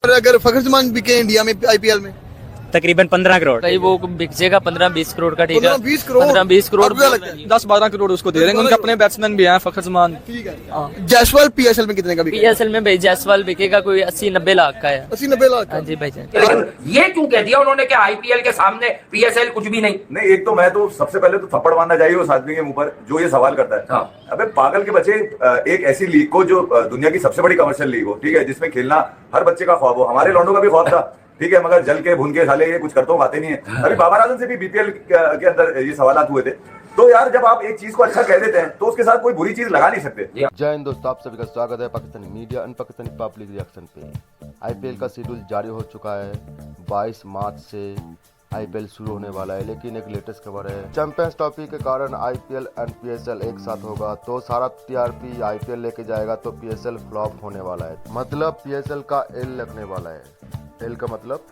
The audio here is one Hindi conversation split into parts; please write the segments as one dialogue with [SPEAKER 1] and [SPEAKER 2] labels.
[SPEAKER 1] पर अगर फखर जमान बिके इंडिया में आईपीएल में
[SPEAKER 2] तकरीबन 15 करोड़
[SPEAKER 3] भाई वो बिक जाएगा 15-20 करोड़ का, ठीक है
[SPEAKER 1] 15-20 करोड़
[SPEAKER 3] 15-20 करोड़
[SPEAKER 4] 10-12 करोड़ उसको दे देंगे। उनके अपने बैट्समैन भी हैं, फखर जमान।
[SPEAKER 1] ठीक है। जायसवाल पीएसएल में कितने का बिकेगा?
[SPEAKER 3] पीएसएल में भाई जायसवाल बिकेगा कोई 80-90 लाख का है।
[SPEAKER 1] 80-90 लाख?
[SPEAKER 3] हाँ जी भाई जान।
[SPEAKER 5] लेकिन ये क्यों कह दिया उन्होंने कि आईपीएल के सामने पीएसएल कुछ भी नहीं?
[SPEAKER 6] नहीं, एक तो मैं तो सबसे पहले तो थप्पड़ मारना चाहिए उस आदमी के मुंह पर जो ये सवाल करता है।
[SPEAKER 5] हाँ।
[SPEAKER 6] अबे पागल के बच्चे, एक ऐसी लीग को जो दुनिया की सबसे बड़ी कमर्शियल लीग हो, ठीक है, जिसमें खेलना हर बच्चे का ख्वाब हो, हमारे लौंडों का भी ख्वाब था, ठीक है, मगर जल के भून के साले ये कुछ करते हो बातें नहीं है। अभी बाबर आजम से भी बीपीएल के अंदर ये सवालात हुए थे। तो यार जब आप एक चीज को अच्छा कह देते हैं तो उसके साथ कोई बुरी चीज लगा नहीं सकते।
[SPEAKER 7] जय हिंद दोस्तों, आप सभी का स्वागत है Pakistani media and Pakistani public reaction पे। आईपीएल का शेड्यूल जारी हो चुका है। 22 मार्च से आईपीएल शुरू होने वाला है, लेकिन एक लेटेस्ट खबर है, चैंपियंस ट्रॉफी के कारण आईपीएल एंड पीएसएल एक साथ होगा तो सारा टीआरपी आईपीएल लेके जाएगा, तो पीएसएल फ्लॉप होने वाला है। मतलब पीएसएल का एल लगने वाला है। एल का मतलब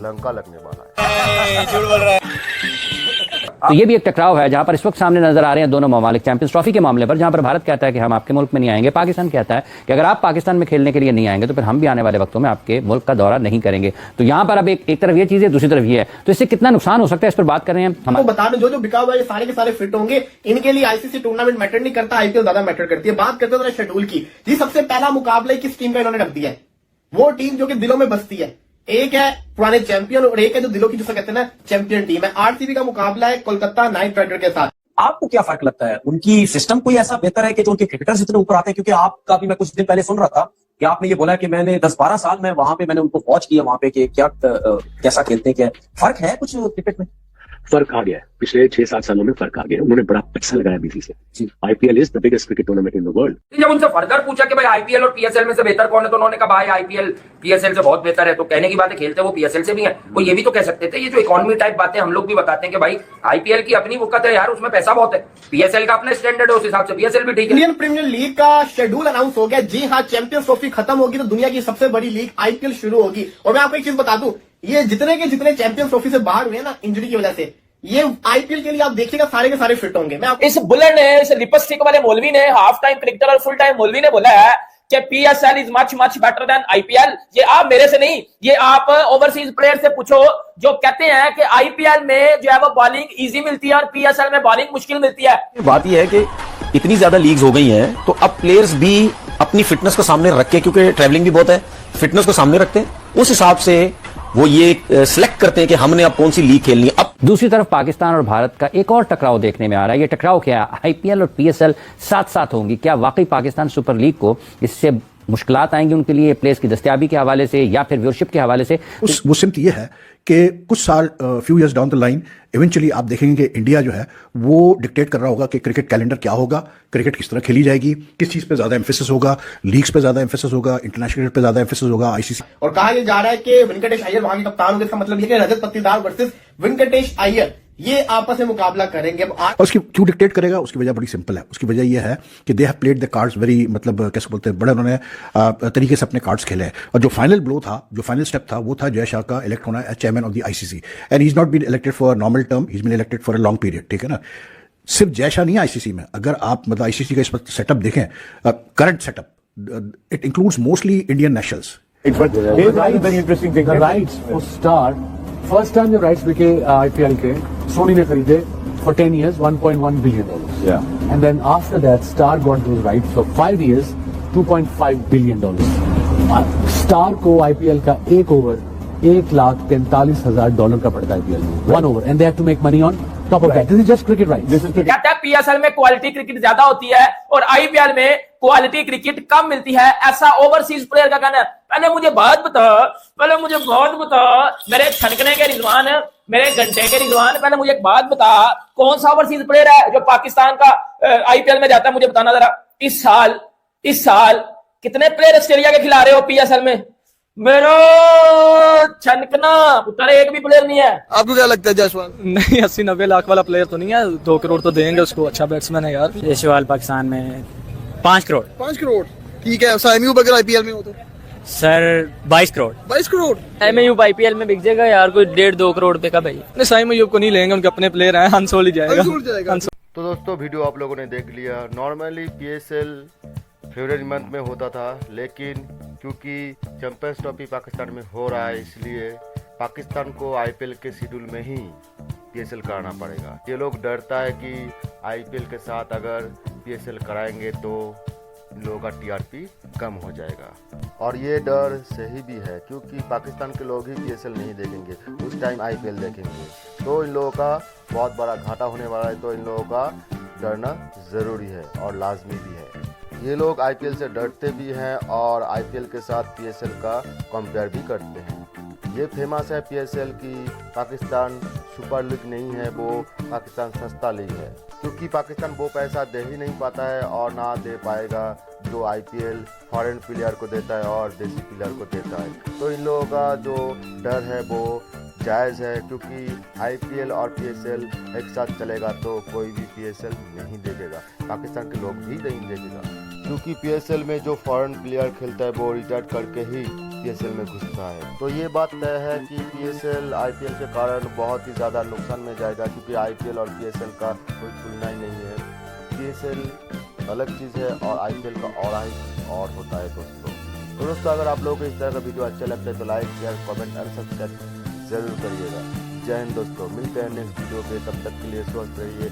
[SPEAKER 7] लंका लगने वाला है।
[SPEAKER 2] झूठ बोल रहा है।
[SPEAKER 8] तो ये भी एक टकराव है जहां पर इस वक्त सामने नजर आ रहे हैं दोनों ममालिक चैंपियंस ट्रॉफी के मामले पर, जहां पर भारत कहता है कि हम आपके मुल्क में नहीं आएंगे, पाकिस्तान कहता है कि अगर आप पाकिस्तान में खेलने के लिए नहीं आएंगे तो फिर हम भी आने वाले वक्तों में आपके मुल्क का दौरा नहीं करेंगे। तो यहां पर अब एक तरफ ये चीज है, दूसरी तरफ ये है, तो इससे कितना नुकसान हो सकता है इस पर बात कर रहे हैं हम।
[SPEAKER 9] बता दें जो बिका हुआ है सारे के सारे फिट होंगे। इनके लिए आईसीसी टूर्नामेंट मैटर नहीं करता, आईपीएल ज्यादा मैटर करती है। बात करते हैं शेड्यूल की जी। सबसे पहला मुकाबला किस टीम का इन्होंने रख दिया है? वो टीम जो कि दिलों में बसती है। एक है पुराने चैंपियन और एक है जो दिलों की जिसे कहते हैं ना चैंपियन टीम है। आरसीबी का मुकाबला है कोलकाता नाइट राइडर के साथ।
[SPEAKER 10] आपको क्या फर्क लगता है? उनकी सिस्टम कोई ऐसा बेहतर है कि जो उनके क्रिकेटर्स इतने ऊपर आते हैं? क्योंकि आपका भी मैं कुछ दिन पहले सुन रहा था कि आपने ये बोला कि मैंने 10-12 साल में वहां पे मैंने उनको वॉच किया वहां पे कि क्या कैसा खेलते हैं, क्या फर्क है कुछ क्रिकेट में?
[SPEAKER 11] फर्क आ गया है, पिछले 6-7 सालों में फर्क आ गया है। उन्होंने बड़ा पैसा लगाया बीसी से। IPL is the biggest cricket tournament in the world.
[SPEAKER 5] जब उनसे फर्दर पूछा कि भाई आईपीएल और पीएसएल में से बेहतर कौन है, तो उन्होंने कहा भाई आईपीएल पीएसएल से बहुत बेहतर है। तो कहने की बात है, खेलते वो पीएसएल से भी है। वो ये भी तो कह सकते थे, ये जो इकोनॉमी टाइप बातें हम लोग भी बताते हैं कि भाई आईपीएल की अपनी वक़्त है यार, उसमें पैसा बहुत है, पीएसएल का अपना स्टैंडर्ड है, उस हिसाब से पीएसएल भी ठीक है।
[SPEAKER 9] इंडियन प्रीमियर लीग का शेड्यूल अनाउंस हो गया। जी हाँ, चैंपियंस ट्रॉफी खत्म होगी तो दुनिया की सबसे बड़ी लीग आईपीएल शुरू होगी। और मैं आपको एक चीज बता दूं, ये जितने के जितने चैंपियंस ट्रॉफी से बाहर हुए ना इंजरी की वजह से, ये आईपीएल के लिए आप देखिएगा सारे के सारे फिट होंगे। मैं
[SPEAKER 3] इस बुलेट ने, इस लिपस्टिक वाले मौलवी ने, हाफ टाइम क्रिकेटर और फुल टाइम मौलवी ने बोला है कि PSL is much much better than IPL. ये आप मेरे से नहीं, ये आप ओवरसीज प्लेयर से पूछो जो कहते हैं कि आईपीएल में जो है वो बॉलिंग इजी मिलती है और पीएसएल में बॉलिंग मुश्किल मिलती है।
[SPEAKER 10] बात यह है कि इतनी ज्यादा लीग्स हो गई हैं तो अब प्लेयर्स भी अपनी फिटनेस को सामने रख के, क्योंकि ट्रैवलिंग भी बहुत है, फिटनेस को सामने रखते हैं, उस हिसाब से वो ये सिलेक्ट करते हैं कि हमने अब कौन सी लीग खेलनी है। अब
[SPEAKER 8] दूसरी तरफ पाकिस्तान और भारत का एक और टकराव देखने में आ रहा है। ये टकराव क्या है? आईपीएल और पीएसएल साथ साथ होंगी। क्या वाकई पाकिस्तान सुपर लीग को इससे मुश्किलात आएंगी उनके लिए प्लेयर्स की दस्तयाबी के हवाले से या फिर व्यूअरशिप के हवाले से?
[SPEAKER 12] वो सिम्त ये है कि कुछ साल few years down the line eventually आप देखेंगे कि इंडिया जो है वो डिक्टेट कर रहा होगा कि क्रिकेट कैलेंडर क्या होगा, क्रिकेट किस तरह खेली जाएगी, किस चीज़ पे ज़्यादा एम्फेसिस होगा, लीग्स पे ज़्यादा एम्फेसिस होगा, इंटरनेशनल क्रिकेट पे ज़्यादा एम्फेसिस होगा, आईसीसी।
[SPEAKER 9] और कहा यह जा रहा है कि वेंकटेश अय्यर वहां के कप्तान होंगे। इसका मतलब ये कि रजत पत्तीदार वर्सेस वेंकटेश अय्यर ये आपस में मुकाबला करेंगे। और
[SPEAKER 12] उसकी क्यों डिक्टेट करेगा? उसकी वजह बड़ी सिंपल है। उसकी वजह यह है कि they have played the cards very, मतलब कैसे बोलते हैं, बड़े उन्होंने तरीके से अपने कार्ड्स खेले हैं। और जो फाइनल ब्लो था, जो फाइनल स्टेप था, वो था जय शाह का इलेक्ट होना as chairman of the ICC. And he is not been elected for normal term, he is been elected for a long period. ठीक है ना? सिर्फ जय शाह नहीं आईसीसी में, अगर आप मतलब आईसीसी का इस वक्त सेटअप देखें, current setup, it includes mostly Indian nationals.
[SPEAKER 11] Very interesting thing, the rights for star, first time जब राइट्स बिके आईपीएल के, सोनी ने खरीदे for 10 years, $1.1 billion.
[SPEAKER 7] Yeah.
[SPEAKER 11] And then after that, Star got those rights for 5 years, $2.5 billion. Star को IPL का एक ओवर $1,43,000 का पड़ता है IPL में, one over, and they have to make money on top of that. This is just cricket rights. This is cricket.
[SPEAKER 3] कहता है पीएसएल में क्वालिटी क्रिकेट ज्यादा होती है और आईपीएल में क्वालिटी क्रिकेट कम मिलती है, ऐसा ओवरसीज प्लेयर का कहना है। पहले मुझे बात बता, मेरे छनकने के रिजवान, मेरे घंटे के रिजवान, पहले मुझे एक बात बता, कौन सा ओवरसीज प्लेयर है जो पाकिस्तान का आईपीएल में जाता है? मुझे बताना जरा। इस साल कितने प्लेयर ऑस्ट्रेलिया के खिला रहे हो पीएसएल में? मेरा छनकना उतर एक भी प्लेयर नहीं है।
[SPEAKER 1] आपको क्या लगता है जायसवाल?
[SPEAKER 4] नहीं, 80-90 लाख वाला प्लेयर तो नहीं है, 2 करोड़ तो देंगे उसको, अच्छा बैट्समैन है यार।
[SPEAKER 2] जायसवाल पाकिस्तान में 5 करोड़।
[SPEAKER 1] 5 करोड़ ठीक है। साइमयू अगर आईपीएल में हो तो
[SPEAKER 2] sir 22 crore.
[SPEAKER 1] 22 crore
[SPEAKER 3] MU IPL में बिक जाएगा यार, कोई 1.5-2 करोड़ रुपए का भाई।
[SPEAKER 4] नहीं, साइम अय्यूब को नहीं लेंगे, उनके अपने प्लेयर हैं, हंसोल ही जाएगा।
[SPEAKER 12] तो दोस्तों वीडियो आप लोगों ने देख लिया। नॉर्मली पीएसएल
[SPEAKER 7] फरवरी मंथ में होता था, लेकिन क्योंकि चैंपियंस ट्रॉफी पाकिस्तान में हो रहा है इसलिए पाकिस्तान को आईपीएल के शेड्यूल में ही पीएसएल कराना पड़ेगा। ये लोग डरता है कि आईपीएल के साथ अगर पीएसएल कराएंगे तो इन लोगों का टीआरपी कम हो जाएगा, और ये डर सही भी है क्योंकि पाकिस्तान के लोग ही पीएसएल नहीं देखेंगे, उस टाइम आईपीएल देखेंगे, तो इन लोगों का बहुत बड़ा घाटा होने वाला है। तो इन लोगों का डरना ज़रूरी है और लाजमी भी है। ये लोग आईपीएल से डरते भी हैं और आईपीएल के साथ पीएसएल का कंपेयर भी करते हैं। ये फेमस है पीएसएल की पाकिस्तान सुपर लीग नहीं है, वो पाकिस्तान सस्ता लीग है, क्योंकि पाकिस्तान वो पैसा दे ही नहीं पाता है और ना दे पाएगा जो आईपीएल फॉरेन प्लेयर को देता है और देसी प्लेयर को देता है। तो इन लोगों का जो डर है वो जायज़ है, क्योंकि आईपीएल और पीएसएल एक साथ चलेगा तो कोई भी पीएसएल नहीं देखेगा, पाकिस्तान के लोग भी नहीं देखेगा, क्योंकि पीएसएल में जो फॉरेन प्लेयर खेलता है वो रिटायर करके ही पीएसएल में घुसता है। तो ये बात तय है कि पीएसएल आईपीएल के कारण बहुत ही ज़्यादा नुकसान में जाएगा, क्योंकि आईपीएल और पीएसएल का कोई तुलना ही नहीं है। पीएसएल अलग चीज़ है और आईपीएल का और होता है दोस्तों। अगर आप लोगों को इस तरह का वीडियो अच्छा लगता है तो लाइक शेयर कमेंट और सब्सक्राइब जरूर करिएगा। जय हिंद दोस्तों, मिलते हैं नेक्स्ट वीडियो पे, तब तक के लिए स्वस्थ रहिए।